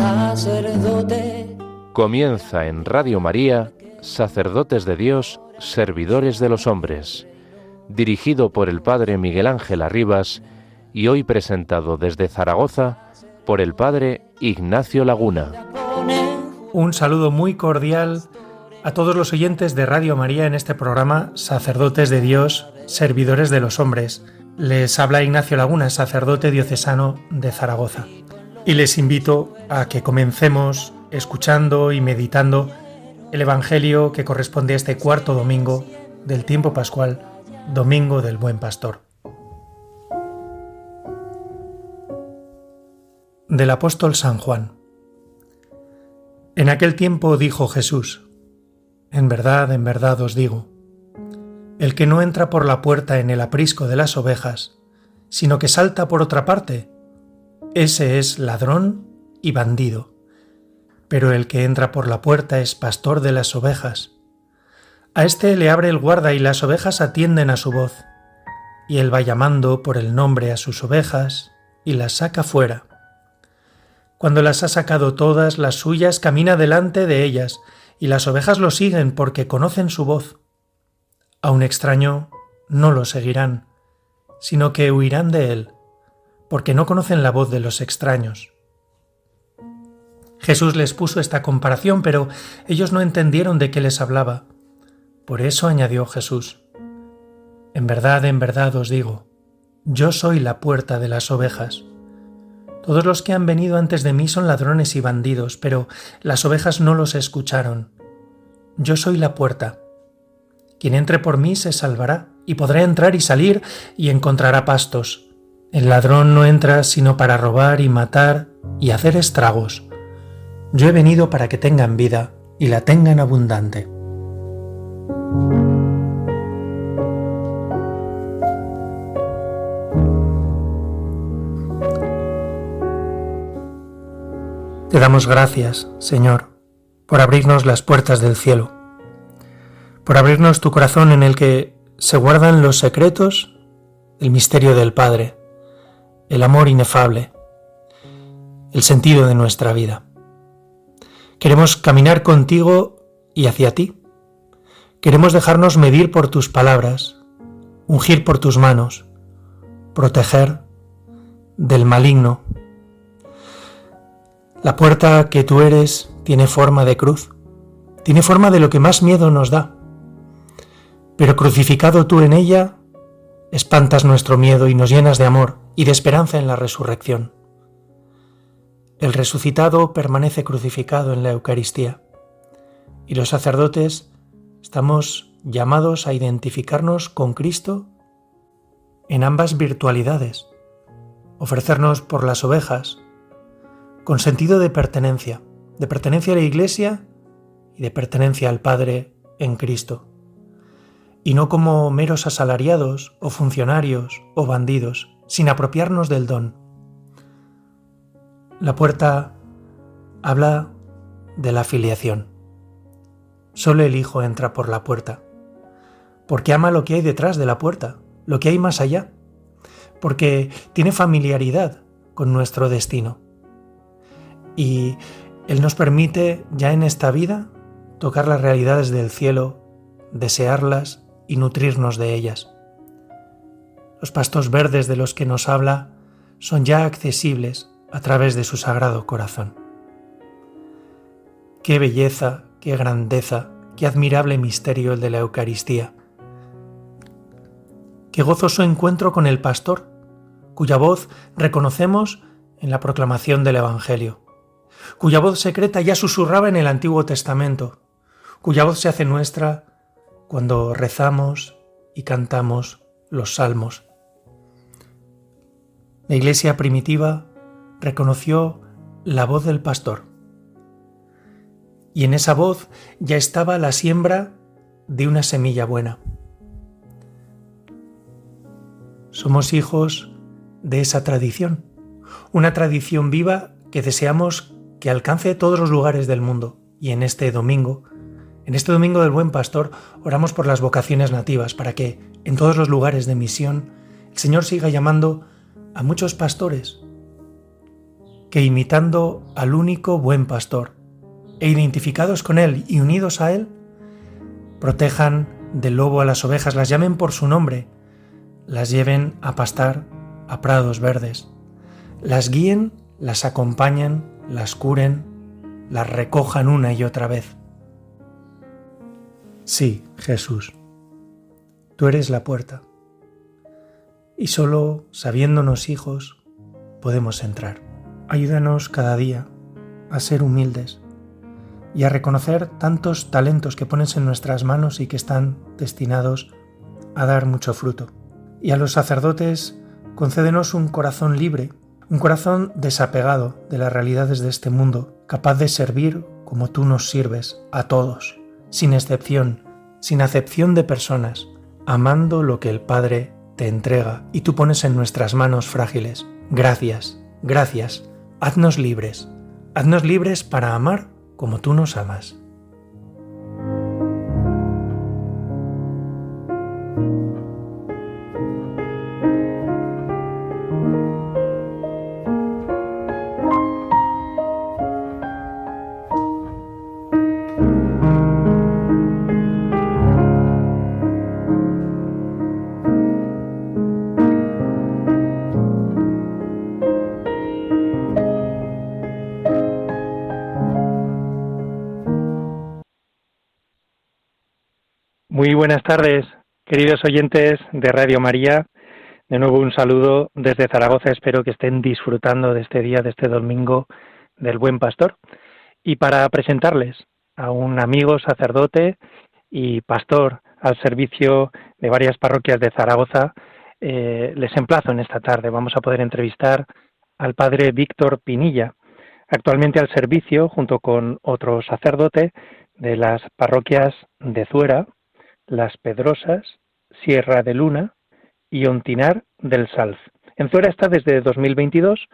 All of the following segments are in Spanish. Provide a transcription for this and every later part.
sacerdote. Comienza en Radio María, Sacerdotes de Dios, Servidores de los Hombres, dirigido por el Padre Miguel Ángel Arribas y hoy presentado desde Zaragoza por el Padre Ignacio Laguna. Un saludo muy cordial a todos los oyentes de Radio María en este programa Sacerdotes de Dios, Servidores de los Hombres. Les habla Ignacio Laguna, sacerdote diocesano de Zaragoza. Y les invito a que comencemos escuchando y meditando el Evangelio que corresponde a este cuarto domingo del tiempo pascual, Domingo del Buen Pastor. Del apóstol San Juan. En aquel tiempo dijo Jesús: en verdad os digo, el que no entra por la puerta en el aprisco de las ovejas, sino que salta por otra parte, ese es ladrón y bandido. Pero el que entra por la puerta es pastor de las ovejas. A éste le abre el guarda y las ovejas atienden a su voz, y él va llamando por el nombre a sus ovejas y las saca fuera. Cuando las ha sacado todas, las suyas, camina delante de ellas, y las ovejas lo siguen porque conocen su voz. A un extraño no lo seguirán, sino que huirán de él, porque no conocen la voz de los extraños. Jesús les puso esta comparación, pero ellos no entendieron de qué les hablaba. Por eso añadió Jesús: en verdad os digo, yo soy la puerta de las ovejas. Todos los que han venido antes de mí son ladrones y bandidos, pero las ovejas no los escucharon. Yo soy la puerta. Quien entre por mí se salvará, y podrá entrar y salir, y encontrará pastos. El ladrón no entra sino para robar y matar y hacer estragos. Yo he venido para que tengan vida, y la tengan abundante. Te damos gracias, Señor, por abrirnos las puertas del cielo, por abrirnos tu corazón en el que se guardan los secretos, el misterio del Padre, el amor inefable, el sentido de nuestra vida. Queremos caminar contigo y hacia ti. Queremos dejarnos medir por tus palabras, ungir por tus manos, proteger del maligno. La puerta que tú eres tiene forma de cruz, tiene forma de lo que más miedo nos da. Pero crucificado tú en ella, espantas nuestro miedo y nos llenas de amor y de esperanza en la resurrección. El resucitado permanece crucificado en la Eucaristía, y los sacerdotes estamos llamados a identificarnos con Cristo en ambas virtualidades, ofrecernos por las ovejas, con sentido de pertenencia a la Iglesia y de pertenencia al Padre en Cristo, y no como meros asalariados o funcionarios o bandidos, sin apropiarnos del don. La puerta habla de la filiación. Solo el Hijo entra por la puerta, porque ama lo que hay detrás de la puerta, lo que hay más allá, porque tiene familiaridad con nuestro destino. Y Él nos permite ya en esta vida tocar las realidades del cielo, desearlas y nutrirnos de ellas. Los pastos verdes de los que nos habla son ya accesibles a través de su sagrado corazón. Qué belleza, qué grandeza, qué admirable misterio el de la Eucaristía. Qué gozoso encuentro con el pastor, cuya voz reconocemos en la proclamación del Evangelio, cuya voz secreta ya susurraba en el Antiguo Testamento, cuya voz se hace nuestra cuando rezamos y cantamos los salmos. La Iglesia primitiva reconoció la voz del pastor, y en esa voz ya estaba la siembra de una semilla buena. Somos hijos de esa tradición, una tradición viva que deseamos que alcance todos los lugares del mundo. Y en este domingo del Buen Pastor, oramos por las vocaciones nativas, para que en todos los lugares de misión el Señor siga llamando a muchos pastores que imitando al único buen pastor e identificados con él y unidos a él, protejan del lobo a las ovejas, las llamen por su nombre, las lleven a pastar a prados verdes, las guíen, las acompañen, las curen, las recojan una y otra vez. Sí, Jesús, tú eres la puerta, y solo sabiéndonos hijos podemos entrar. Ayúdanos cada día a ser humildes y a reconocer tantos talentos que pones en nuestras manos y que están destinados a dar mucho fruto. Y a los sacerdotes, concédenos un corazón libre, un corazón desapegado de las realidades de este mundo, capaz de servir como tú nos sirves a todos, sin excepción, sin acepción de personas, amando lo que el Padre te entrega y tú pones en nuestras manos frágiles. Gracias, gracias, haznos libres para amar como tú nos amas. Muy buenas tardes, queridos oyentes de Radio María. De nuevo un saludo desde Zaragoza. Espero que estén disfrutando de este día, de este domingo del Buen Pastor. Y para presentarles a un amigo sacerdote y pastor al servicio de varias parroquias de Zaragoza, les emplazo en esta tarde. Vamos a poder entrevistar al padre Víctor Pinilla, actualmente al servicio, junto con otro sacerdote, de las parroquias de Zuera, Las Pedrosas, Sierra de Luna y Ontinar del Salz. En Zuera está desde 2022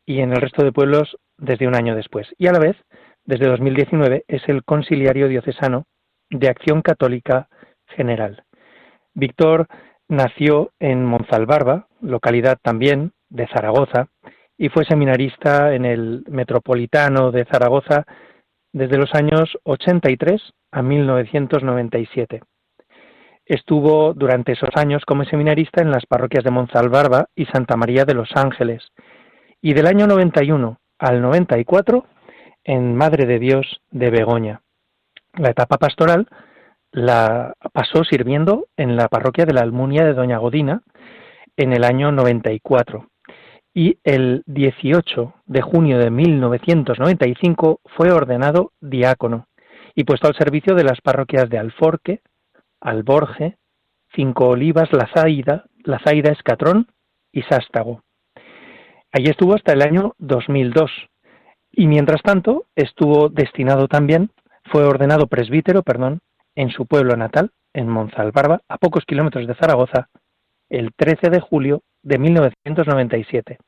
y en el resto de pueblos desde un año después. Y a la vez, desde 2019, es el consiliario diocesano de Acción Católica General. Víctor nació en Monzalbarba, localidad también de Zaragoza, y fue seminarista en el Metropolitano de Zaragoza desde los años 83 a 1997. Estuvo durante esos años como seminarista en las parroquias de Monzalbarba y Santa María de los Ángeles, y del año 91 al 94 en Madre de Dios de Begoña. La etapa pastoral la pasó sirviendo en la parroquia de la Almunia de Doña Godina en el año 94, y el 18 de junio de 1995 fue ordenado diácono y puesto al servicio de las parroquias de Alforque, Alborge, Cinco Olivas, La Zaida, Escatrón y Sástago. Allí estuvo hasta el año 2002 y mientras tanto fue ordenado presbítero, en su pueblo natal, en Monzalbarba, a pocos kilómetros de Zaragoza, el 13 de julio de 1997.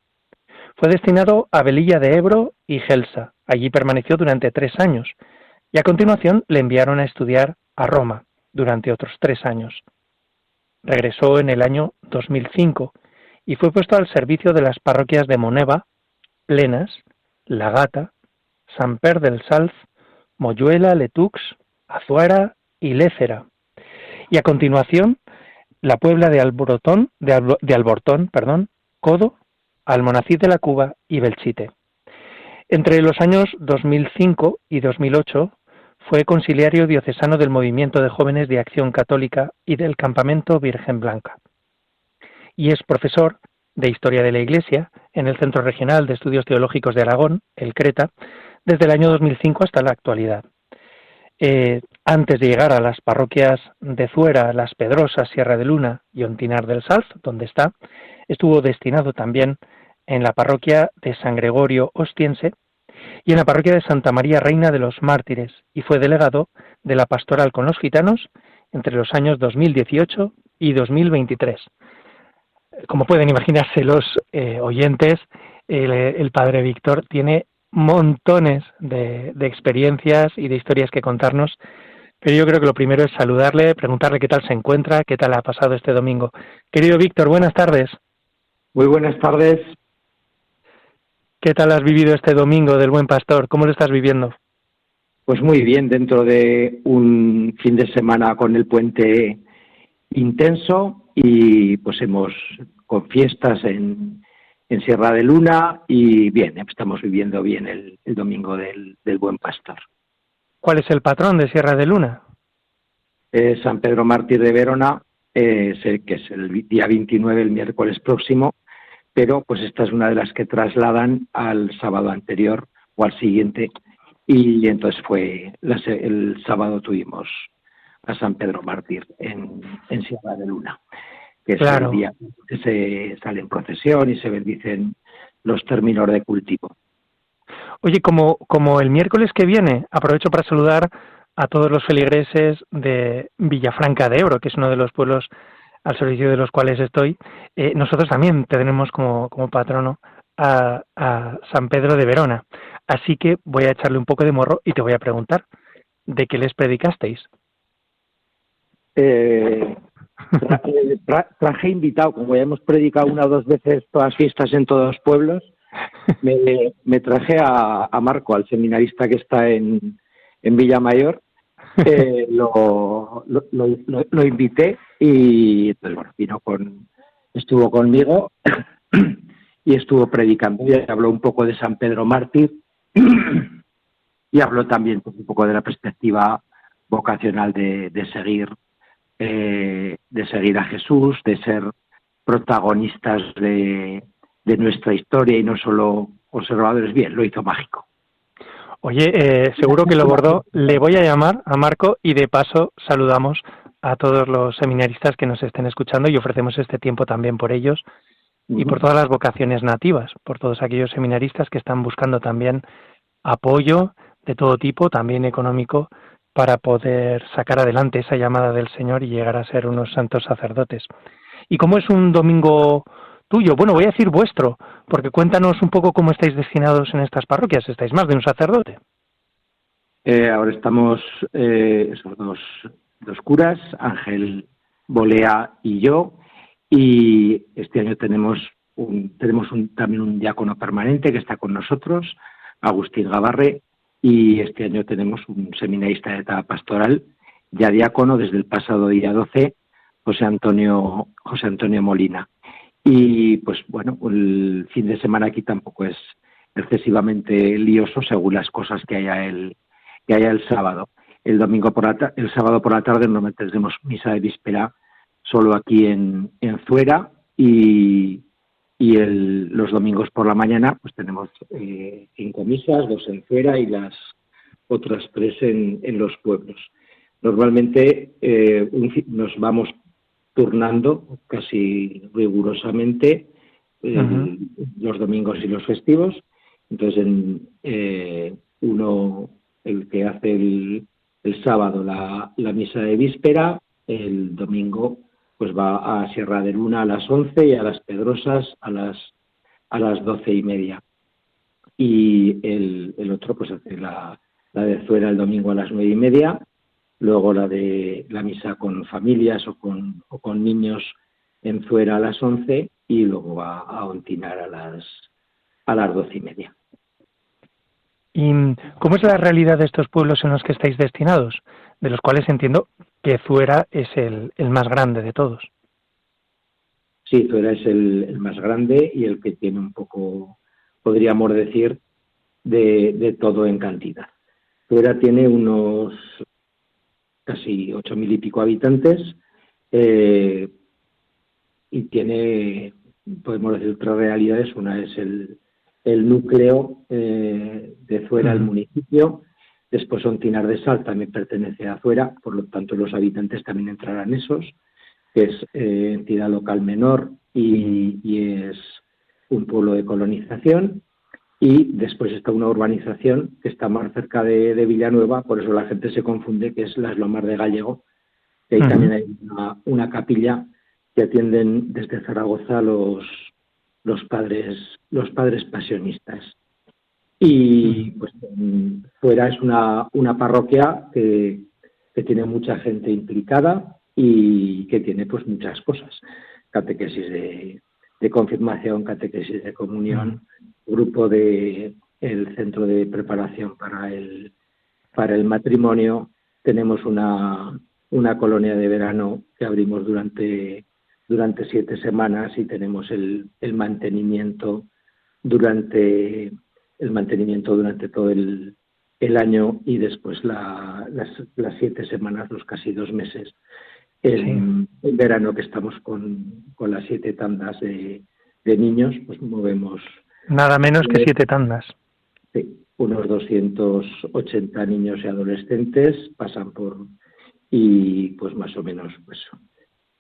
Fue destinado a Velilla de Ebro y Gelsa. Allí permaneció durante 3 años y a continuación le enviaron a estudiar a Roma durante otros 3 años. Regresó en el año 2005 y fue puesto al servicio de las parroquias de Moneva, Plenas, La Gata, Sant Pere del Salz, Moyuela, Letux, Azuara y Lécera. Y a continuación, la Puebla de Albortón, Codo, Almonacid de la Cuba y Belchite. Entre los años 2005 y 2008 fue consiliario diocesano del Movimiento de Jóvenes de Acción Católica y del Campamento Virgen Blanca. Y es profesor de Historia de la Iglesia en el Centro Regional de Estudios Teológicos de Aragón, el CRETA, desde el año 2005 hasta la actualidad. Antes de llegar a las parroquias de Zuera, Las Pedrosas, Sierra de Luna y Ontinar del Salz, donde está, estuvo destinado también en la parroquia de San Gregorio Ostiense y en la parroquia de Santa María Reina de los Mártires, y fue delegado de la pastoral con los gitanos entre los años 2018 y 2023. Como pueden imaginarse los oyentes, el padre Víctor tiene montones de experiencias y de historias que contarnos, pero yo creo que lo primero es saludarle, preguntarle qué tal se encuentra, qué tal ha pasado este domingo. Querido Víctor, buenas tardes. Muy buenas tardes. ¿Qué tal has vivido este domingo del Buen Pastor? ¿Cómo lo estás viviendo? Pues muy bien, dentro de un fin de semana con el puente intenso y pues hemos con fiestas en Sierra de Luna y bien, estamos viviendo bien el domingo del Buen Pastor. ¿Cuál es el patrón de Sierra de Luna? San Pedro Mártir de Verona, que es el día 29, el miércoles próximo, pero pues esta es una de las que trasladan al sábado anterior o al siguiente, y entonces el sábado tuvimos a San Pedro Mártir en Sierra de Luna, que es el día que se sale en procesión y se bendicen los términos de cultivo. Oye, como el miércoles que viene, aprovecho para saludar a todos los feligreses de Villafranca de Ebro, que es uno de los pueblos al servicio de los cuales estoy. Nosotros también tenemos como patrono a San Pedro de Verona. Así que voy a echarle un poco de morro y te voy a preguntar, ¿de qué les predicasteis? Traje invitado, como ya hemos predicado 1 o 2 veces todas las fiestas en todos los pueblos, me traje a Marco, al seminarista que está en Villamayor. Lo invité y pues, bueno, estuvo conmigo y estuvo predicando y habló un poco de San Pedro Mártir y habló también pues, un poco de la perspectiva vocacional de seguir a Jesús, de ser protagonistas de nuestra historia y no solo observadores. Bien, lo hizo mágico. Oye, seguro que lo bordó. Le voy a llamar a Marco y de paso saludamos a todos los seminaristas que nos estén escuchando y ofrecemos este tiempo también por ellos y por todas las vocaciones nativas, por todos aquellos seminaristas que están buscando también apoyo de todo tipo, también económico, para poder sacar adelante esa llamada del Señor y llegar a ser unos santos sacerdotes. ¿Y cómo es un domingo tuyo? Bueno, voy a decir vuestro, porque cuéntanos un poco cómo estáis destinados en estas parroquias. ¿Estáis más de un sacerdote? Ahora estamos esos dos curas, Ángel Bolea y yo, y este año tenemos también un diácono permanente que está con nosotros, Agustín Gavarre, y este año tenemos un seminarista de etapa pastoral, ya diácono desde el pasado día 12, José Antonio Molina. Y pues bueno, el fin de semana aquí tampoco es excesivamente lioso según las cosas que haya el sábado. El sábado por la tarde normalmente tenemos misa de víspera solo aquí en Zuera y los domingos por la mañana pues tenemos 5 misas, 2 en Zuera y las otras 3 en los pueblos. Normalmente nos vamos turnando casi rigurosamente los domingos y los festivos. Entonces, el que hace el sábado la misa de víspera, el domingo pues va a Sierra de Luna a las 11 y a las Pedrosas a las 12:30. Y el otro pues hace la de Zuera el domingo a las 9:30. Luego la misa con familias o con niños en Zuera a las 11 y luego va a Ontinar a las 12:30. ¿Y cómo es la realidad de estos pueblos en los que estáis destinados? De los cuales entiendo que Zuera es el más grande de todos. Sí, Zuera es el más grande y el que tiene un poco, podríamos decir, de todo en cantidad. Zuera tiene unos casi 8.000 y pico habitantes y tiene, podemos decir, 3 realidades. Una es el núcleo de Zuera, el municipio. Después Ontinar de Sal también pertenece a Zuera, por lo tanto los habitantes también entrarán esos, que es entidad local menor y es un pueblo de colonización. Y después está una urbanización que está más cerca de Villanueva, por eso la gente se confunde, que es las Lomas de Gallego, que ahí también hay una capilla que atienden desde Zaragoza los padres pasionistas. Y pues Zuera es una parroquia que tiene mucha gente implicada y que tiene pues muchas cosas, catequesis de confirmación, catequesis de comunión, grupo de el centro de preparación para el matrimonio, tenemos una colonia de verano que abrimos durante 7 semanas y tenemos el mantenimiento durante todo el año, y después las 7 semanas, los casi 2 meses en verano, que estamos con las 7 tandas de niños, pues movemos Nada menos que 7 tandas. sí, unos 280 niños y adolescentes pasan y pues más o menos pues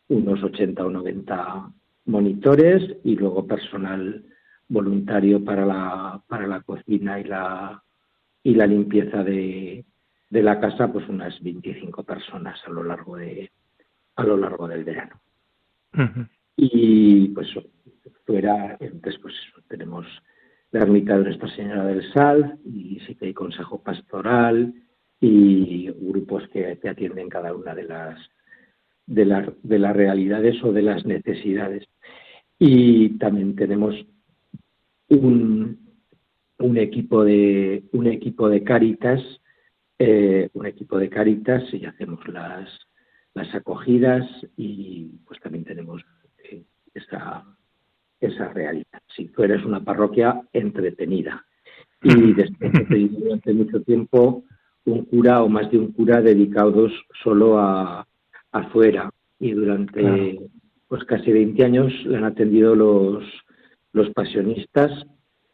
unos 80 o 90 monitores, y luego personal voluntario para la cocina y la limpieza de la casa, pues unas 25 personas a lo largo del verano. Uh-huh. Y pues fuera, después tenemos la ermita de Nuestra Señora del Sal, y sí que hay consejo pastoral y grupos que atienden cada una de las realidades o de las necesidades. Y también tenemos un equipo de Cáritas, y hacemos las acogidas, y pues también tenemos esa realidad. Si tú eres una parroquia entretenida, y después he tenido durante mucho tiempo un cura o más de un cura dedicados solo afuera, y durante pues casi 20 años le han atendido los pasionistas,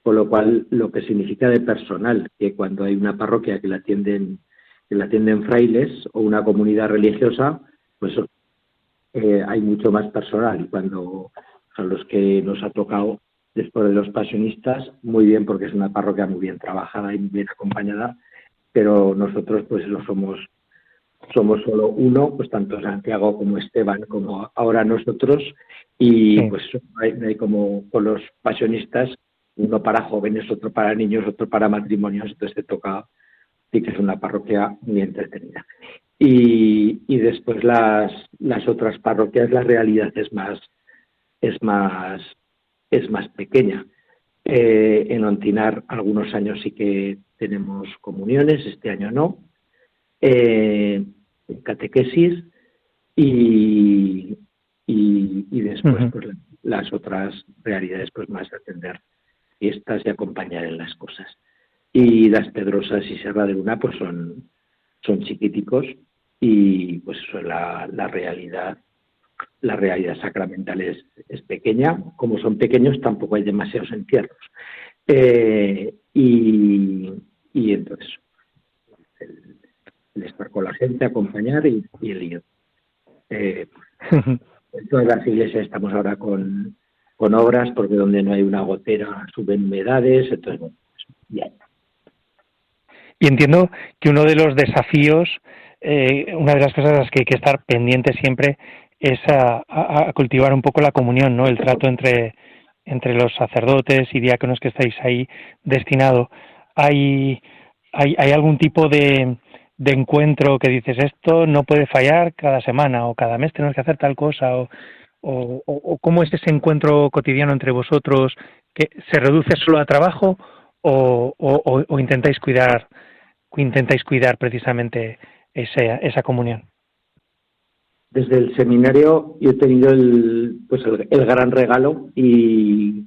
con lo cual lo que significa de personal, que cuando hay una parroquia que la atienden frailes o una comunidad religiosa, pues hay mucho más personal, y cuando a los que nos ha tocado después de los pasionistas, muy bien, porque es una parroquia muy bien trabajada y muy bien acompañada, pero nosotros pues lo somos solo uno, pues tanto Santiago como Esteban, como ahora nosotros, y pues no hay como con los pasionistas, uno para jóvenes, otro para niños, otro para matrimonios, entonces te toca, sí que es una parroquia muy entretenida. Y después las otras parroquias, la realidad es más pequeña. En Ontinar algunos años sí que tenemos comuniones, este año no, catequesis, y después pues las otras realidades, pues más atender fiestas y acompañar en las cosas. Y las Pedrosas y Serra de Luna pues son chiquiticos, y pues eso, la realidad sacramental es pequeña. Como son pequeños, tampoco hay demasiados entierros. Y entonces el estar con la gente, acompañar y el lío. En todas las iglesias estamos ahora con obras, porque donde no hay una gotera suben humedades, entonces bueno, pues, bien. Y entiendo que uno de los desafíos, una de las cosas a las que hay que estar pendiente siempre es a cultivar un poco la comunión, ¿no? El trato entre los sacerdotes y diáconos que estáis ahí destinado. ¿Hay algún tipo de encuentro que dices, esto no puede fallar cada semana o cada mes tenemos que hacer tal cosa, o cómo es ese encuentro cotidiano entre vosotros, que se reduce solo a trabajo o intentáis cuidar precisamente esa comunión? Desde el seminario yo he tenido el gran regalo y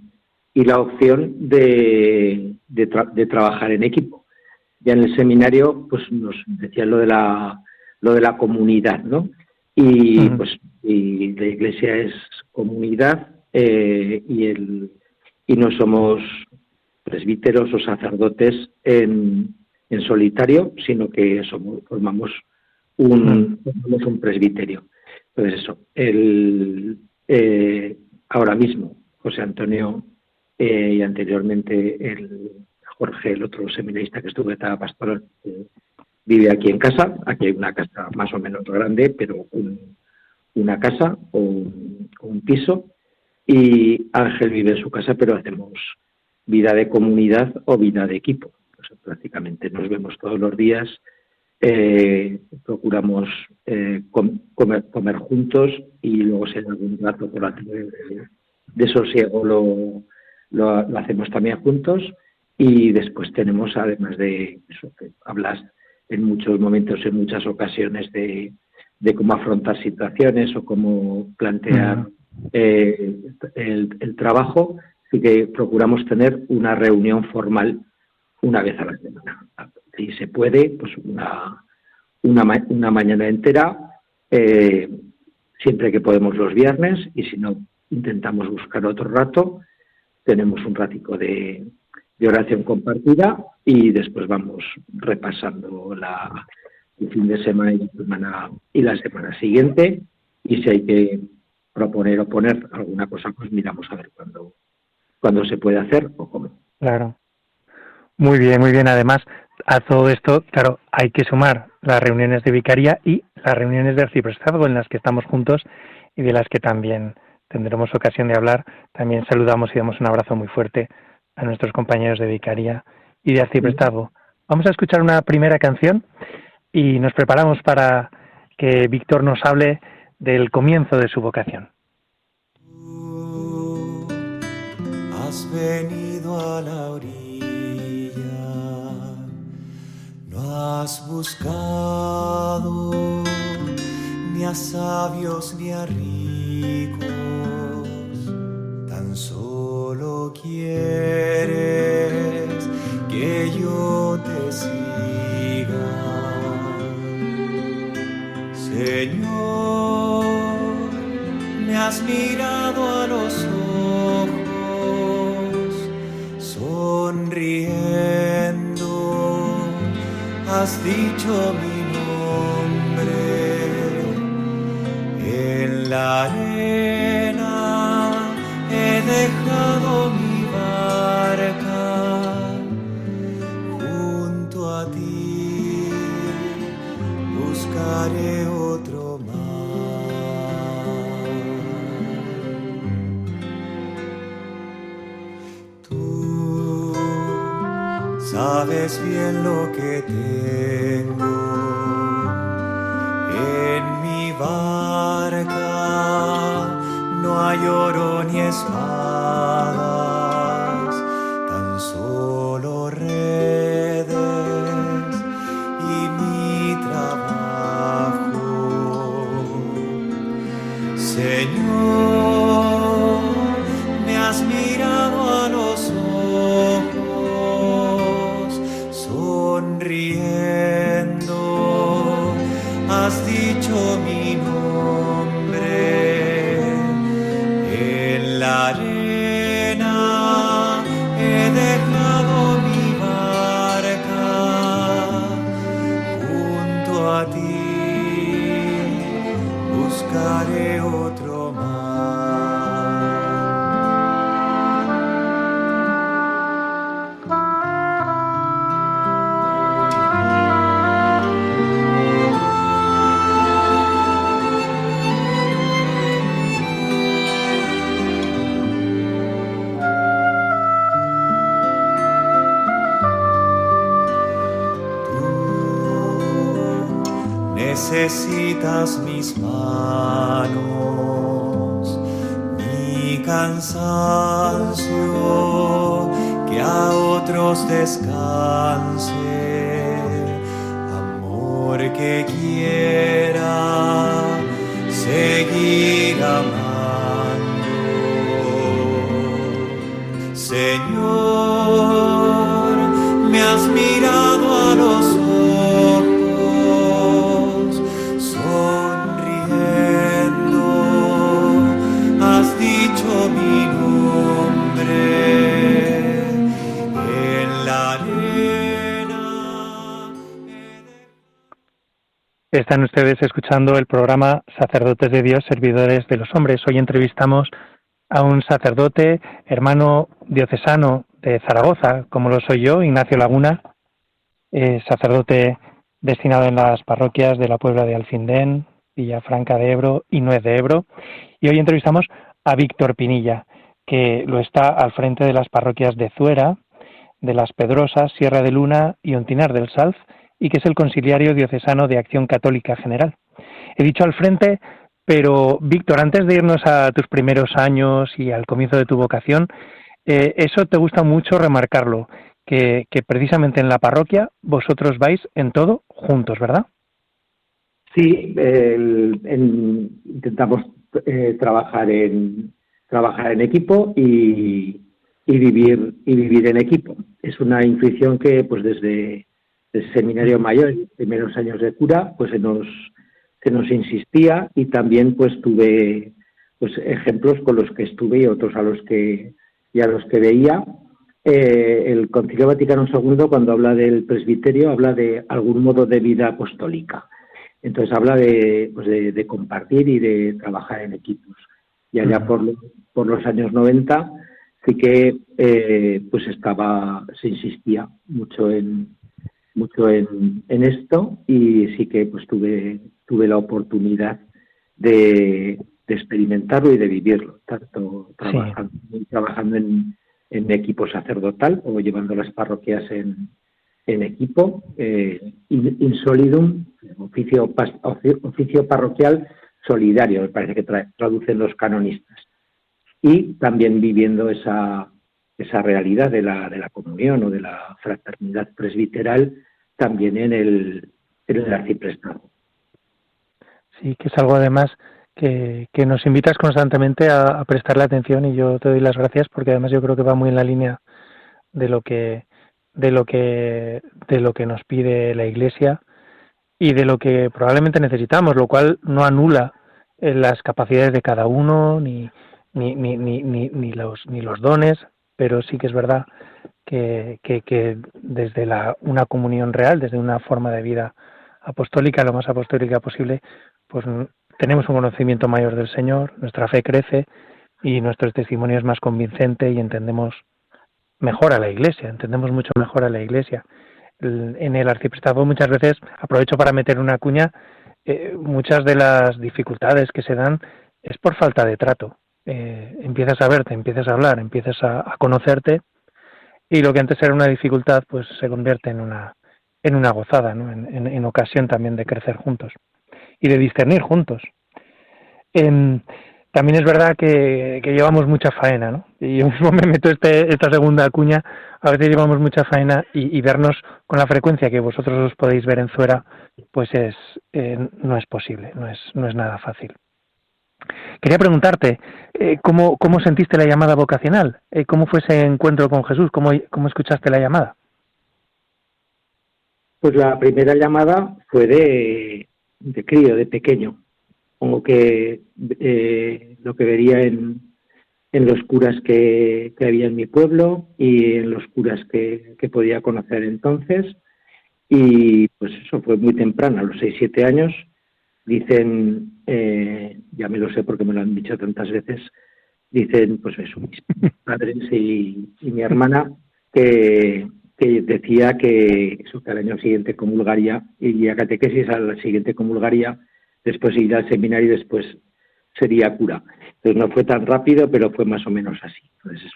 la opción de trabajar en equipo. Ya en el seminario pues nos decían lo de la comunidad, ¿no? Y pues y la Iglesia es comunidad, y no somos presbíteros o sacerdotes en solitario, sino que formamos un presbiterio. Entonces eso, ahora mismo José Antonio, y anteriormente Jorge, el otro seminarista que estuvo en etapa pastoral, vive aquí en casa. Aquí hay una casa más o menos grande, pero una casa o un piso, y Ángel vive en su casa, pero hacemos vida de comunidad o vida de equipo. O sea, prácticamente nos vemos todos los días, procuramos comer juntos, y luego si hay algún rato por la tarde de sosiego lo hacemos también juntos. Y después tenemos, además de eso que hablas en muchos momentos, en muchas ocasiones, de cómo afrontar situaciones o cómo plantear el trabajo, sí que procuramos tener una reunión formal una vez a la semana. Si se puede, pues una mañana entera, siempre que podemos los viernes, y si no, intentamos buscar otro rato. Tenemos un ratico de oración compartida y después vamos repasando el fin de semana y la semana siguiente, y si hay que proponer o poner alguna cosa, pues miramos a ver cuándo se puede hacer o cómo. Claro. Muy bien, muy bien. Además, a todo esto, claro, hay que sumar las reuniones de vicaría y las reuniones de arciprestazgo en las que estamos juntos y de las que también tendremos ocasión de hablar. También saludamos y damos un abrazo muy fuerte a nuestros compañeros de vicaría y de arciprestazgo. Vamos a escuchar una primera canción y nos preparamos para que Víctor nos hable del comienzo de su vocación. Tú has venido a la orilla, no has buscado ni a sabios ni a ricos, tan solo quieres que yo te siga. Señor, me has mirado a los ojos, sonriendo, has dicho mi nombre. En la arena he dejado mi barca, junto a ti buscaré otro mar. Tú sabes bien lo que tengo en mi barca, no hay oro ni espadas, tan solo redes y mi trabajo. Señor, me has mirado a los ojos, sonriendo, has dicho mi nombre. En la arena he dejado mi barca, junto a ti buscaré otro mar. Necesitas mis manos, mi cansancio, que a otros descanse, amor que quiera seguir amando. Señor, me has mirado a los ojos, mi nombre. En la arena. Están ustedes escuchando el programa Sacerdotes de Dios, Servidores de los Hombres. Hoy entrevistamos a un sacerdote, hermano diocesano de Zaragoza, como lo soy yo, Ignacio Laguna, sacerdote destinado en las parroquias de la Puebla de Alfindén, Villafranca de Ebro y Nuez de Ebro. Y hoy entrevistamos a Víctor Pinilla, que lo está al frente de las parroquias de Zuera, de Las Pedrosas, Sierra de Luna y Ontinar del Salz, y que es el conciliario diocesano de Acción Católica General. He dicho al frente, pero Víctor, antes de irnos a tus primeros años y al comienzo de tu vocación, Eso te gusta mucho remarcarlo, que precisamente en la parroquia vosotros vais en todo juntos, ¿verdad? Sí, intentamos trabajar en equipo y vivir en equipo. Es una intuición que pues desde el seminario mayor, en los primeros años de cura, pues se nos insistía, y también pues tuve pues ejemplos con los que estuve y otros a los que veía. El Concilio Vaticano II, cuando habla del presbiterio, habla de algún modo de vida apostólica. Entonces habla de compartir y de trabajar en equipos. Y allá por los años 90 sí que pues se insistía mucho en esto, y sí que pues tuve la oportunidad de experimentarlo y de vivirlo, tanto trabajando en equipo sacerdotal o llevando las parroquias en equipo, in solidum, oficio parroquial solidario, me parece que traducen los canonistas, y también viviendo esa realidad de la comunión o de la fraternidad presbiteral también en el arciprestado. Sí, que es algo además que nos invitas constantemente a prestarle atención, y yo te doy las gracias porque además yo creo que va muy en la línea de lo que nos pide la Iglesia y de lo que probablemente necesitamos, lo cual no anula las capacidades de cada uno ni los dones, pero sí que es verdad que desde una comunión real, desde una forma de vida apostólica, lo más apostólica posible, pues tenemos un conocimiento mayor del Señor, nuestra fe crece y nuestro testimonio es más convincente y entendemos mejor a la Iglesia, entendemos mucho mejor a la Iglesia. En el arciprestazgo muchas veces, aprovecho para meter una cuña, muchas de las dificultades que se dan es por falta de trato. Empiezas a verte, empiezas a hablar, empiezas a conocerte, y lo que antes era una dificultad pues se convierte en una gozada, ¿no? En ocasión también de crecer juntos y de discernir juntos. También es verdad que llevamos mucha faena, ¿no? Y yo mismo me meto esta segunda cuña, a veces llevamos mucha faena, y vernos con la frecuencia que vosotros os podéis ver en Zuera, pues no es posible, no es nada fácil. Quería preguntarte, ¿cómo sentiste la llamada vocacional? ¿Cómo fue ese encuentro con Jesús? ¿Cómo escuchaste la llamada? Pues la primera llamada fue de crío, de pequeño. Supongo que lo que vería en los curas que había en mi pueblo y en los curas que podía conocer entonces. Y pues eso fue muy temprano, a los 6-7 años. Dicen, ya me lo sé porque me lo han dicho tantas veces, dicen pues eso, mis padres y mi hermana, que decía que al año siguiente comulgaría, iría a catequesis, al siguiente comulgaría, después iría al seminario y después sería cura. Entonces no fue tan rápido, pero fue más o menos así. Entonces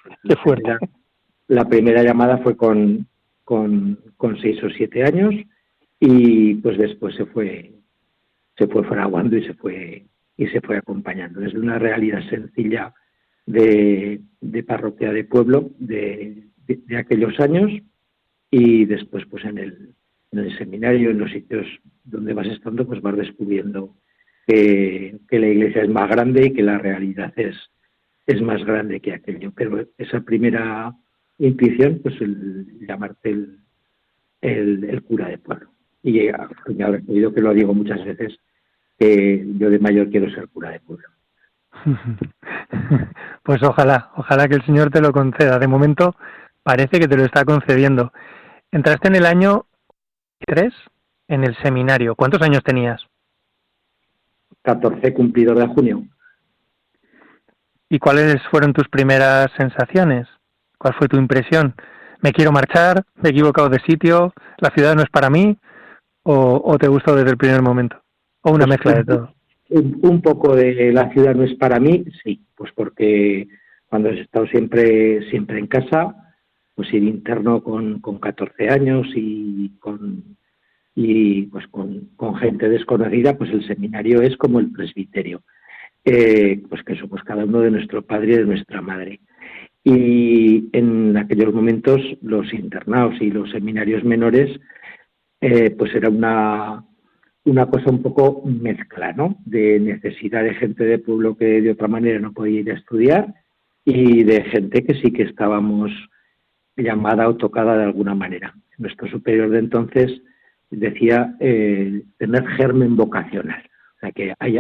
la primera llamada fue con 6 o 7 años, y pues después se fue fraguando y se fue acompañando desde una realidad sencilla de parroquia de pueblo de aquellos años, y después pues en el seminario, en los sitios donde vas estando, pues vas descubriendo que la Iglesia es más grande y que la realidad es más grande que aquello. Pero esa primera intuición, pues el llamarte el cura de pueblo. Y ya habrás oído que lo digo muchas veces, que yo de mayor quiero ser cura de pueblo. Pues ojalá que el Señor te lo conceda. De momento parece que te lo está concediendo. Entraste en el año 3 en el seminario. ¿Cuántos años tenías? 14 cumplidos de junio. ¿Y cuáles fueron tus primeras sensaciones? ¿Cuál fue tu impresión? ¿Me quiero marchar? ¿Me he equivocado de sitio? ¿La ciudad no es para mí? ¿O te gustó desde el primer momento? ¿O una mezcla de todo? Un poco de la ciudad no es para mí, sí, pues porque cuando he estado siempre en casa, pues ir interno con 14 años y pues con gente desconocida, pues el seminario es como el presbiterio, pues que somos cada uno de nuestro padre y de nuestra madre. Y en aquellos momentos los internados y los seminarios menores pues era una cosa un poco mezcla, ¿no? De necesidad de gente de pueblo que de otra manera no podía ir a estudiar y de gente que sí que estábamos llamada o tocada de alguna manera. Nuestro superior de entonces decía tener germen vocacional, o sea, que ahí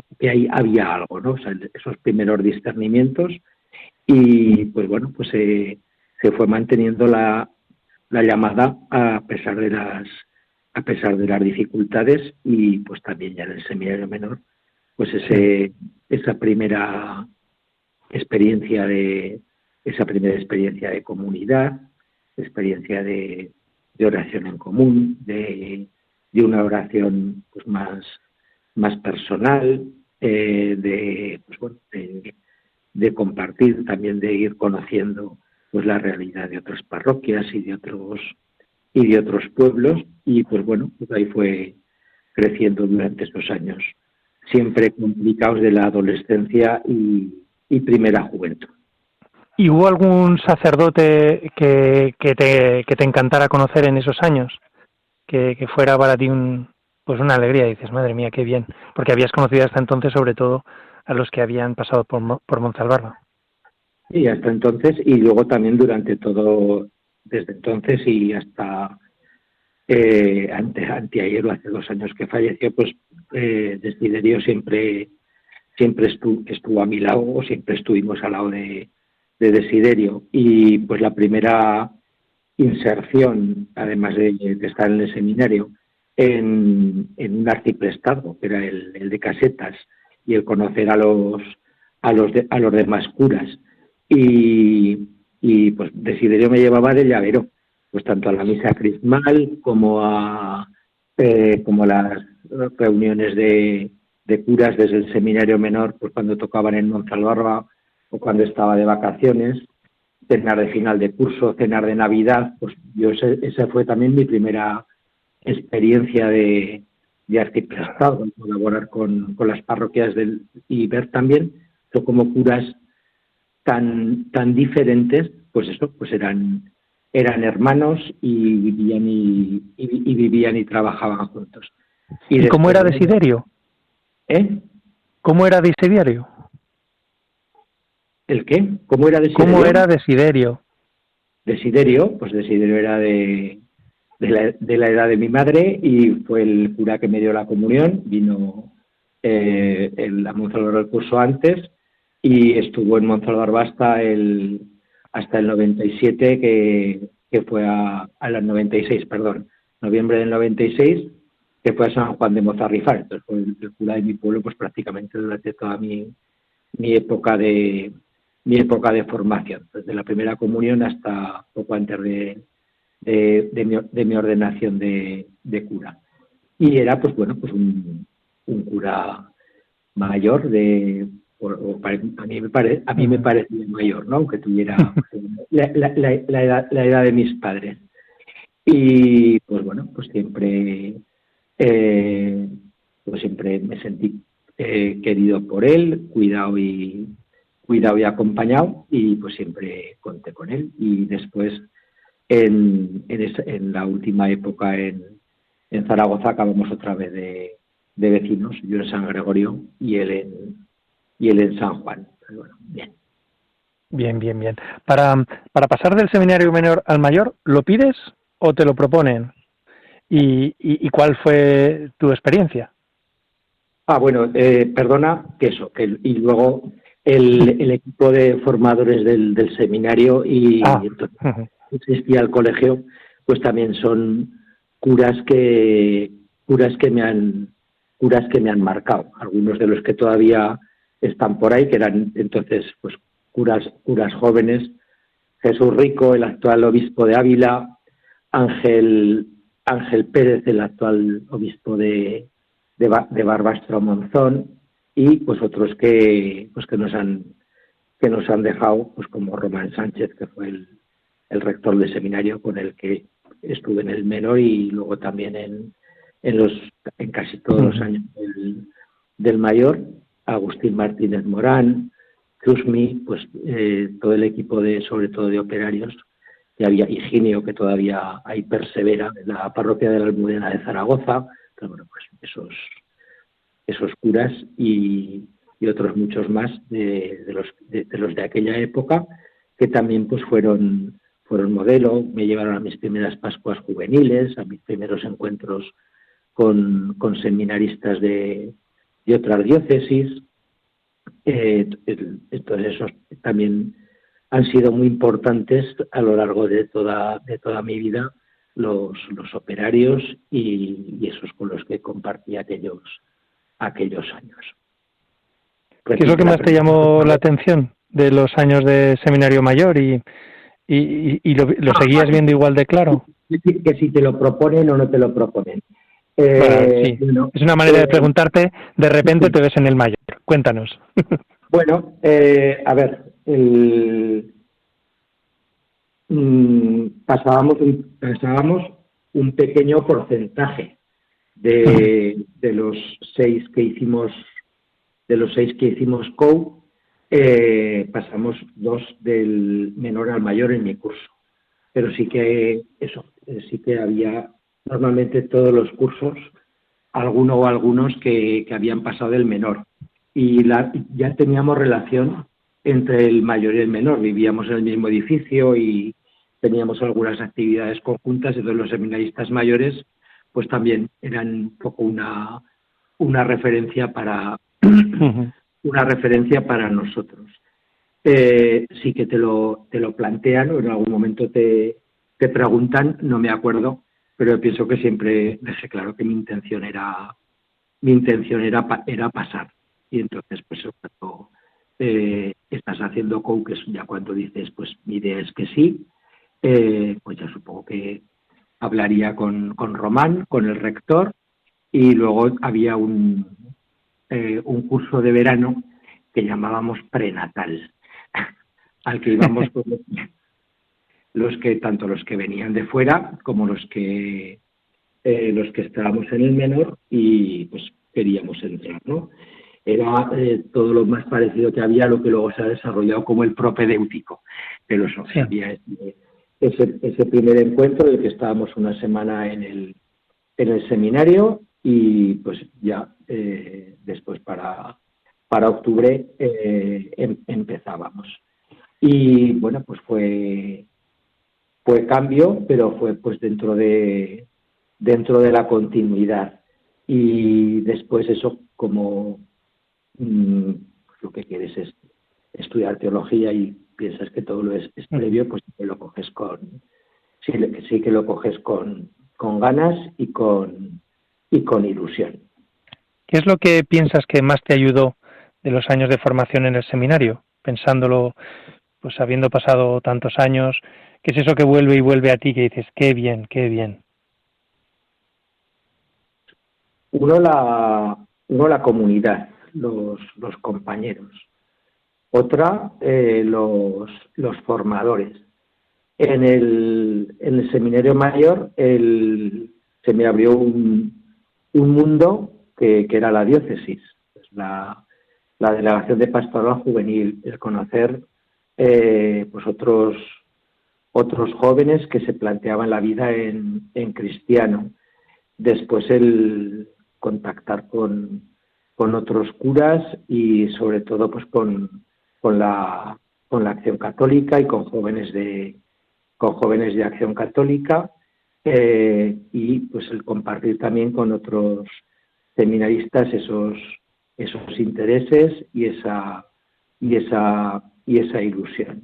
había algo, ¿no? O sea, esos primeros discernimientos y, pues bueno, pues se fue manteniendo la llamada a pesar de las dificultades y, pues también ya en el seminario menor, pues esa primera experiencia de comunidad, experiencia de oración en común, de una oración pues más personal, de compartir, también de ir conociendo pues la realidad de otras parroquias y de otros pueblos, y pues bueno, pues ahí fue creciendo durante estos años, siempre complicados de la adolescencia y primera juventud. ¿Y hubo algún sacerdote que te encantara conocer en esos años? Que fuera para ti pues una alegría, dices, madre mía, qué bien, porque habías conocido hasta entonces sobre todo a los que habían pasado por Monsalvarba. Y hasta entonces, y luego también desde entonces y hasta anteayer o hace 2 años que falleció, pues Desiderio siempre estuvo a mi lado, o siempre estuvimos al lado de Desiderio, y pues la primera inserción, además de estar en el seminario, en un arciprestazgo, que era el de Casetas, y el conocer a los demás curas, y pues Desiderio me llevaba de llavero, pues tanto a la misa crismal como a las reuniones de curas desde el seminario menor, pues cuando tocaban en Monsalvarba o cuando estaba de vacaciones, cenar de final de curso, cenar de Navidad, pues esa fue también mi primera experiencia de arciprestazgo, colaborar con las parroquias y ver también cómo curas tan diferentes, pues eso, pues eran hermanos y vivían y trabajaban juntos. ¿Y cómo era Desiderio? ¿Cómo era Desiderio? ¿El qué? ¿Cómo era Desiderio? ¿Cómo era Desiderio? Desiderio, pues Desiderio era de la edad de mi madre y fue el cura que me dio la comunión. Vino a Monsalvarba el curso antes y estuvo en Monsalvarba hasta el 97, que fue al 96, perdón, noviembre del 96, que fue a San Juan de Mozarrifar. Entonces fue el cura de mi pueblo, pues prácticamente durante toda mi época de formación, desde la primera comunión hasta poco antes de mi ordenación de cura. Y era, pues bueno, pues un cura mayor a mí me parecía mayor, ¿no? Aunque tuviera la edad de mis padres. Y pues bueno, pues siempre me sentí querido por él, cuidado y acompañado, y pues siempre conté con él. Y después en la última época en Zaragoza acabamos otra vez de vecinos, yo en San Gregorio y él en San Juan. Pero bueno, bien. Bien. Para pasar del seminario menor al mayor, ¿lo pides o te lo proponen? ¿Y cuál fue tu experiencia? Bueno, perdona, y luego el equipo de formadores del seminario y entonces existía el colegio, pues también son curas que me han marcado, algunos de los que todavía están por ahí, que eran entonces pues curas jóvenes: Jesús Rico, el actual obispo de Ávila; Ángel Pérez, el actual obispo de Barbastro Monzón, y pues otros que nos han dejado, pues como Román Sánchez, que fue el rector del seminario con el que estuve en el menor, y luego también en casi todos los años del mayor; Agustín Martínez Morán, Chusmi, pues todo el equipo sobre todo de operarios, y había Higinio, que todavía ahí persevera en la parroquia de la Almudena de Zaragoza, pero bueno, pues esos curas y otros muchos más de los de aquella época, que también pues fueron modelo, me llevaron a mis primeras Pascuas juveniles, a mis primeros encuentros con seminaristas de otras diócesis. Entonces esos también han sido muy importantes a lo largo de toda mi vida, los operarios y esos con los que compartí aquellos años. ¿Qué es lo que más te llamó la atención de los años de seminario mayor y lo seguías viendo igual de claro? Que si te lo proponen o no te lo proponen. Bueno, sí. Bueno, es una manera de preguntarte, de repente te ves en el mayor. Cuéntanos. Bueno, a ver, pasábamos un pequeño porcentaje de los 6 que hicimos COU, pasamos 2 del menor al mayor en mi curso, pero sí que había normalmente todos los cursos algunos que habían pasado del menor, y ya teníamos relación entre el mayor y el menor, vivíamos en el mismo edificio y teníamos algunas actividades conjuntas, y entonces los seminaristas mayores pues también eran un poco una referencia para nosotros. Sí que te lo plantean, o en algún momento te preguntan, no me acuerdo, pero yo pienso que siempre dejé claro que mi intención era pasar. Y entonces, pues cuando estás haciendo COU, que es ya cuando dices, pues mi idea es que sí, pues ya supongo que hablaría con Román, con el rector, y luego había un curso de verano que llamábamos prenatal, al que íbamos tanto los que venían de fuera como los que estábamos en el menor y pues queríamos entrar, ¿no? Era todo lo más parecido que había a lo que luego se ha desarrollado como el propedéutico, pero eso, sí. Había ese primer encuentro en el que estábamos una semana en el seminario, y pues ya después para octubre empezábamos. Y bueno, pues fue cambio, pero fue pues dentro de la continuidad. Y después eso, como lo que quieres es estudiar teología y piensas que todo lo es previo, pues sí que lo coges con ganas y con ilusión. ¿Qué es lo que piensas que más te ayudó de los años de formación en el seminario? Pensándolo, pues habiendo pasado tantos años, ¿qué es eso que vuelve y vuelve a ti, que dices, qué bien, qué bien? Uno la comunidad, los compañeros. Otra, los formadores. En el seminario mayor se me abrió un mundo que era la diócesis, la delegación de pastoral juvenil, el conocer pues otros jóvenes que se planteaban la vida en cristiano. Después el contactar con otros curas y sobre todo pues con la Acción Católica y con jóvenes de Acción Católica, y pues el compartir también con otros seminaristas esos intereses y esa ilusión,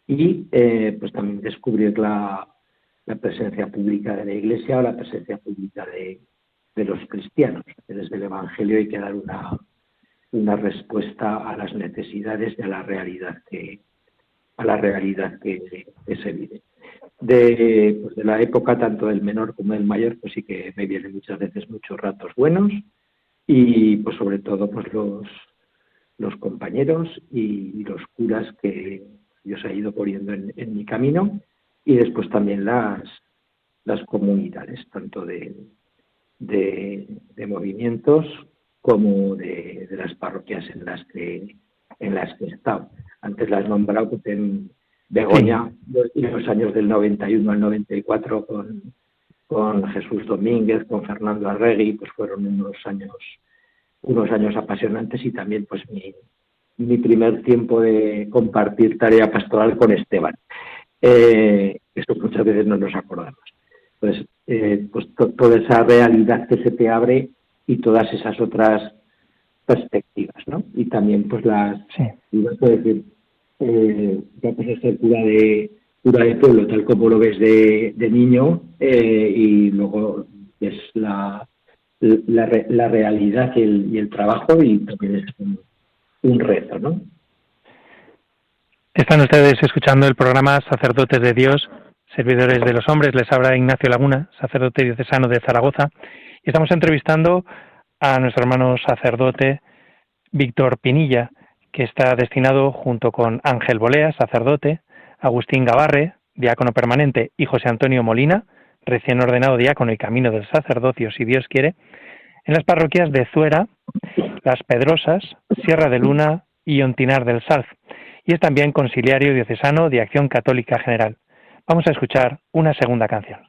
y pues también descubrir la presencia pública de la Iglesia o la presencia pública de los cristianos. Desde el Evangelio hay que dar una respuesta a las necesidades y a la realidad que se vive. De la época tanto del menor como del mayor, pues sí que me vienen muchas veces muchos ratos buenos, y pues sobre todo pues los compañeros y los curas que Dios ha ido poniendo en mi camino, y después también las comunidades, tanto de movimientos como de las parroquias en las que en las que he estado. Antes las he nombrado pues, en Begoña, y los años del 91 al 94 con Jesús Domínguez, con Fernando Arregui, pues fueron unos años apasionantes, y también pues mi primer tiempo de compartir tarea pastoral con Esteban. Esto muchas veces no nos acordamos. Pues, toda esa realidad que se te abre y todas esas otras perspectivas, ¿no? Y también pues decir, ya pues ser cura de pueblo, tal como lo ves de niño, y luego ves la realidad y el trabajo, y también es un reto, ¿no? Están ustedes escuchando el programa Sacerdotes de Dios, Servidores de los Hombres. Les habla Ignacio Laguna, sacerdote diocesano de Zaragoza, y estamos entrevistando a nuestro hermano sacerdote Víctor Pinilla, que está destinado junto con Ángel Bolea, sacerdote, Agustín Gabarre, diácono permanente, y José Antonio Molina, recién ordenado diácono y camino del sacerdocio, si Dios quiere, en las parroquias de Zuera, Las Pedrosas, Sierra de Luna y Ontinar del Salz, y es también conciliario diocesano de Acción Católica General. Vamos a escuchar una segunda canción.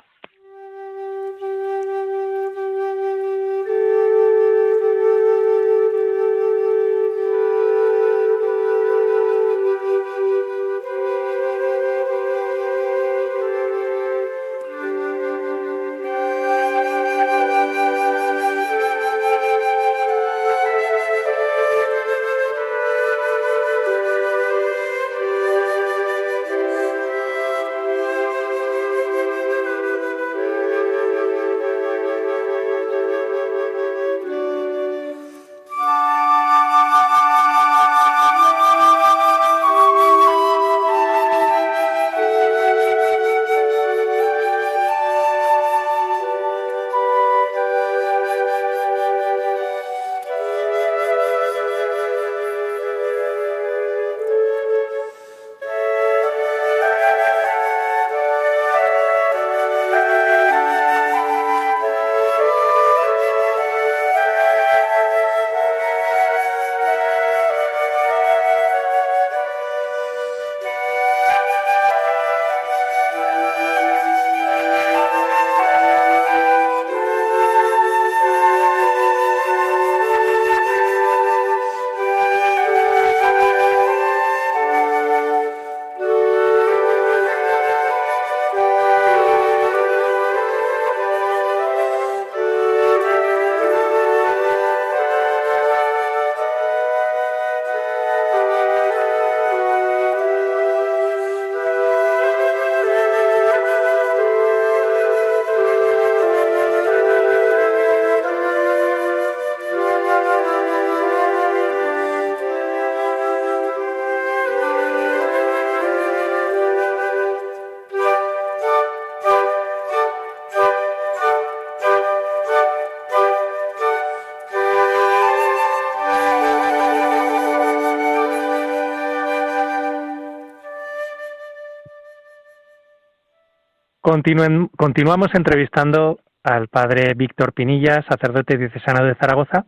Continuamos entrevistando al padre Víctor Pinilla, sacerdote diocesano de Zaragoza,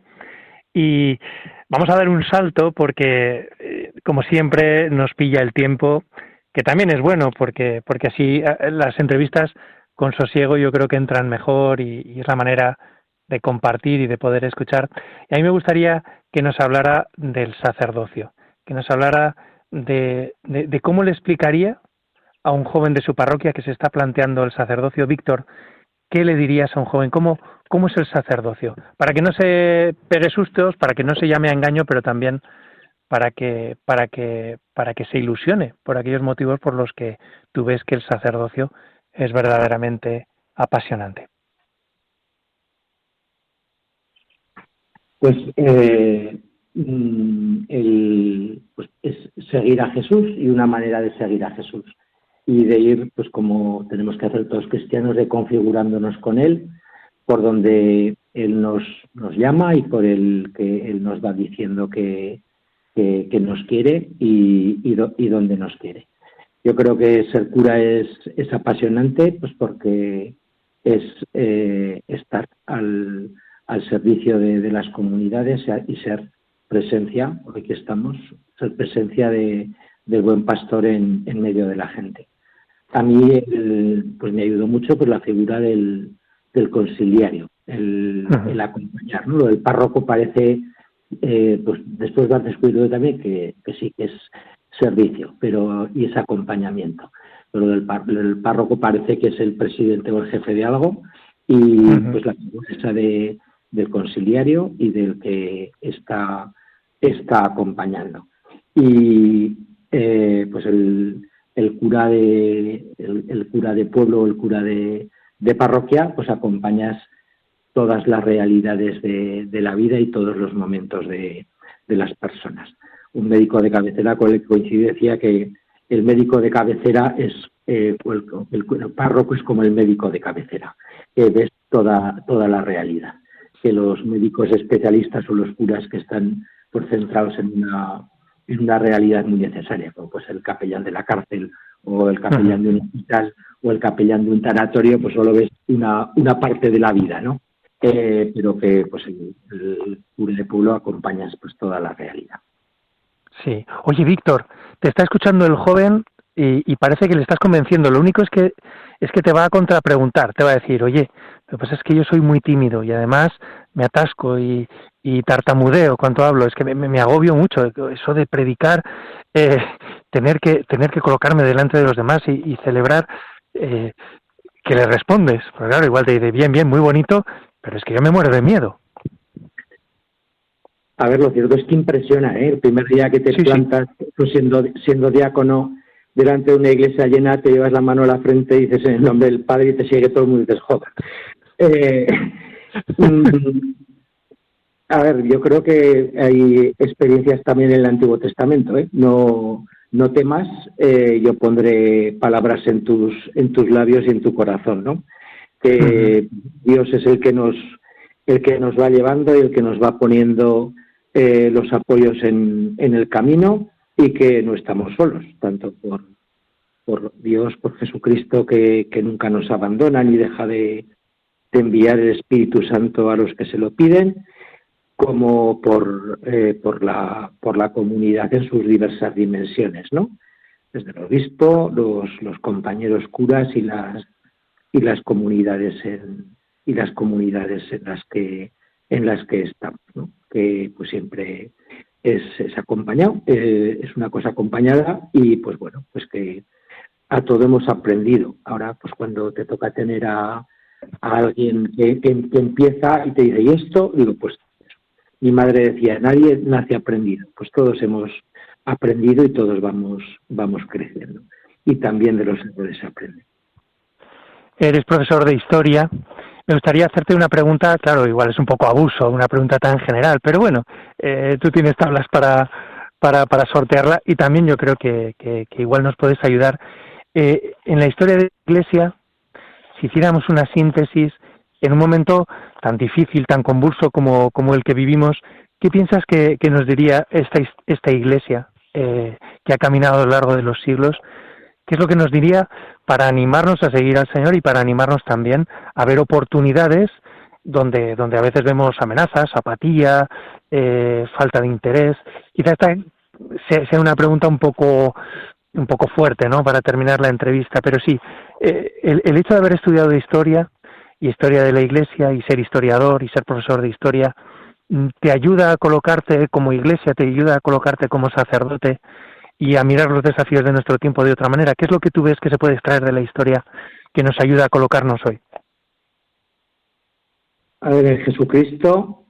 y vamos a dar un salto porque, como siempre, nos pilla el tiempo, que también es bueno porque así las entrevistas con sosiego yo creo que entran mejor y es la manera de compartir y de poder escuchar. Y a mí me gustaría que nos hablara del sacerdocio, que nos hablara de cómo le explicaría a un joven de su parroquia que se está planteando el sacerdocio. Víctor, ¿qué le dirías a un joven? ¿Cómo es el sacerdocio? Para que no se pegue sustos, para que no se llame a engaño, pero también para que se ilusione por aquellos motivos por los que tú ves que el sacerdocio es verdaderamente apasionante. Pues, pues es seguir a Jesús, y una manera de seguir a Jesús y de ir, pues como tenemos que hacer todos los cristianos, reconfigurándonos con Él, por donde Él nos llama y por el que Él nos va diciendo que nos quiere y dónde nos quiere. Yo creo que ser cura es apasionante, pues porque es estar al servicio de las comunidades y ser presencia, hoy que estamos, ser presencia del buen pastor en medio de la gente. A mí pues me ayudó mucho pues la figura del conciliario, el acompañar, ¿no? Lo del párroco parece, pues después vas descubriendo también que sí que es servicio, y es acompañamiento. Pero el párroco parece que es el presidente o el jefe de algo, y pues la figura esa del conciliario y del que está acompañando. Y pues el cura de pueblo, el cura de parroquia, pues acompañas todas las realidades de la vida y todos los momentos de las personas. Un médico de cabecera con el que coincidí decía que el médico de cabecera es el párroco es como el médico de cabecera, que ves toda la realidad, que los médicos especialistas o los curas que están pues centrados en una realidad muy necesaria, como pues el capellán de la cárcel o el capellán de un hospital o el capellán de un tanatorio, pues solo ves una parte de la vida, ¿no? Pero que pues el cura de pueblo acompañas pues toda la realidad. Sí. Oye, Víctor, te está escuchando el joven y parece que le estás convenciendo. Lo único es que te va a contrapreguntar, te va a decir, oye, lo que pasa es que yo soy muy tímido y además me atasco y tartamudeo cuando hablo. Es que me agobio mucho eso de predicar, tener que colocarme delante de los demás y celebrar que le respondes. Porque claro, igual te dice, bien, muy bonito, pero es que yo me muero de miedo. A ver, lo cierto es que impresiona, ¿eh? El primer día que te plantas, tú siendo diácono, delante de una iglesia llena, te llevas la mano a la frente y dices en el nombre del Padre y te sigue todo el mundo y dices, joder. A ver, yo creo que hay experiencias también en el Antiguo Testamento, ¿eh? No temas, yo pondré palabras en tus labios y en tu corazón, ¿no? Que Dios es el que nos va llevando y el que nos va poniendo los apoyos en el camino, y que no estamos solos, tanto por Dios, por Jesucristo, que nunca nos abandona ni deja de enviar el Espíritu Santo a los que se lo piden, como por la comunidad en sus diversas dimensiones, ¿no? Desde el obispo, los compañeros curas y las comunidades en las que estamos, ¿no? Que pues siempre es acompañado, es una cosa acompañada, y pues bueno, pues que a todo hemos aprendido. Ahora pues cuando te toca tener a alguien que empieza y te dice, ¿y esto? Digo, pues mi madre decía, nadie nace aprendido. Pues todos hemos aprendido y todos vamos creciendo. Y también de los errores se aprende. Eres profesor de historia. Me gustaría hacerte una pregunta, claro, igual es un poco abuso, una pregunta tan general, pero bueno, tú tienes tablas para sortearla, y también yo creo que igual nos puedes ayudar. En la historia de la Iglesia, si hiciéramos una síntesis, en un momento tan difícil, tan convulso como el que vivimos, ¿qué piensas que nos diría esta Iglesia que ha caminado a lo largo de los siglos? ¿Qué es lo que nos diría para animarnos a seguir al Señor y para animarnos también a ver oportunidades donde a veces vemos amenazas, apatía, falta de interés? Quizás esta sea una pregunta un poco fuerte, ¿no?, para terminar la entrevista, pero sí, el hecho de haber estudiado historia de la Iglesia y ser historiador y ser profesor de historia, te ayuda a colocarte como Iglesia, te ayuda a colocarte como sacerdote y a mirar los desafíos de nuestro tiempo de otra manera. ¿Qué es lo que tú ves que se puede extraer de la historia que nos ayuda a colocarnos hoy? A ver, en Jesucristo,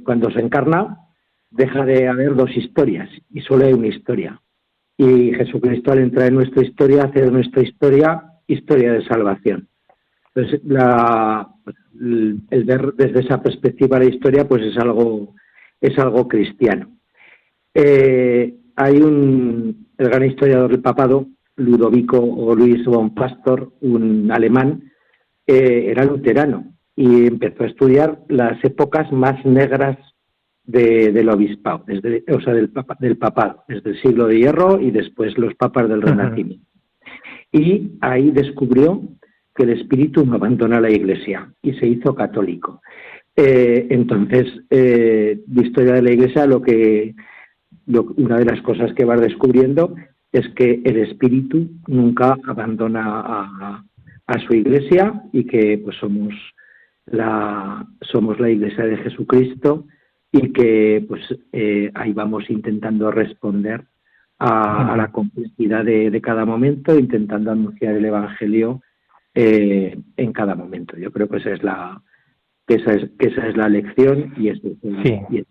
cuando se encarna, deja de haber dos historias y solo hay una historia. Y Jesucristo, al entrar en nuestra historia, hace de nuestra historia de salvación. Entonces, el ver desde esa perspectiva la historia, pues es algo cristiano. Hay el gran historiador del papado, Ludovico o Luis von Pastor, un alemán, era luterano y empezó a estudiar las épocas más negras del obispado, del papado, desde el siglo de Hierro y después los papas del Renacimiento. Y ahí descubrió que el espíritu no abandona la Iglesia y se hizo católico. Entonces, de historia de la Iglesia, una de las cosas que vas descubriendo es que el Espíritu nunca abandona a su Iglesia y que pues somos la Iglesia de Jesucristo y que pues ahí vamos intentando responder a la complejidad de cada momento, intentando anunciar el Evangelio en cada momento. Yo creo que esa es la lección y ese es el reto.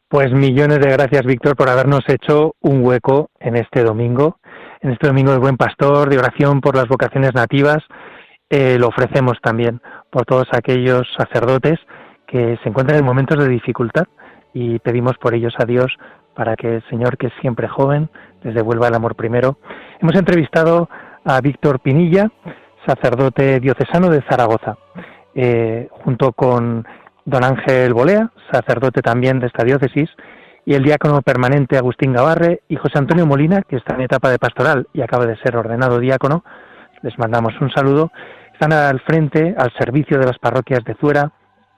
Pues millones de gracias, Víctor, por habernos hecho un hueco en este domingo del Buen Pastor, de oración por las vocaciones nativas. Lo ofrecemos también por todos aquellos sacerdotes que se encuentran en momentos de dificultad y pedimos por ellos a Dios para que el Señor, que es siempre joven, les devuelva el amor primero. Hemos entrevistado a Víctor Pinilla, sacerdote diocesano de Zaragoza, junto con don Ángel Bolea, sacerdote también de esta diócesis, y el diácono permanente Agustín Gabarre y José Antonio Molina, que está en etapa de pastoral y acaba de ser ordenado diácono. Les mandamos un saludo. Están al frente, al servicio de las parroquias de Zuera,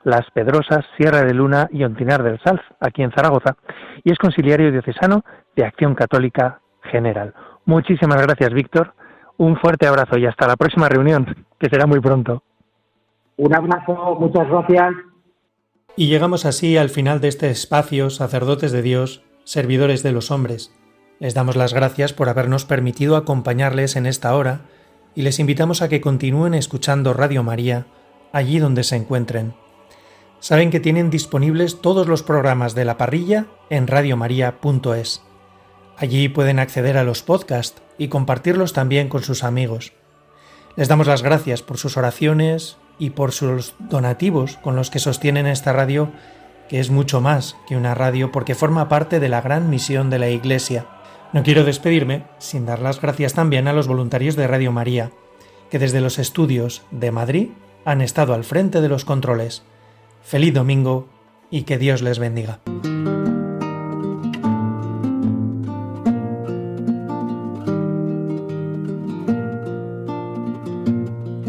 Las Pedrosas, Sierra de Luna y Ontinar del Salz, aquí en Zaragoza, y es conciliario diocesano de Acción Católica General. Muchísimas gracias, Víctor. Un fuerte abrazo y hasta la próxima reunión, que será muy pronto. Un abrazo, muchas gracias. Y llegamos así al final de este espacio, sacerdotes de Dios, servidores de los hombres. Les damos las gracias por habernos permitido acompañarles en esta hora y les invitamos a que continúen escuchando Radio María allí donde se encuentren. Saben que tienen disponibles todos los programas de la parrilla en radiomaria.es. Allí pueden acceder a los podcasts y compartirlos también con sus amigos. Les damos las gracias por sus oraciones y por sus donativos con los que sostienen esta radio, que es mucho más que una radio porque forma parte de la gran misión de la Iglesia. No quiero despedirme sin dar las gracias también a los voluntarios de Radio María, que desde los estudios de Madrid han estado al frente de los controles. Feliz domingo y que Dios les bendiga.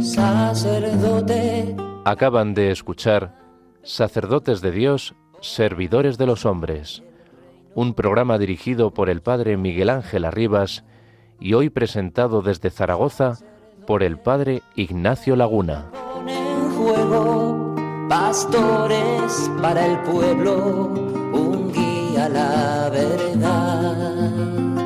Sacerdote. Acaban de escuchar Sacerdotes de Dios, Servidores de los Hombres, un programa dirigido por el padre Miguel Ángel Arribas y hoy presentado desde Zaragoza por el padre Ignacio Laguna. En juego, pastores para el pueblo, un guía a la verdad.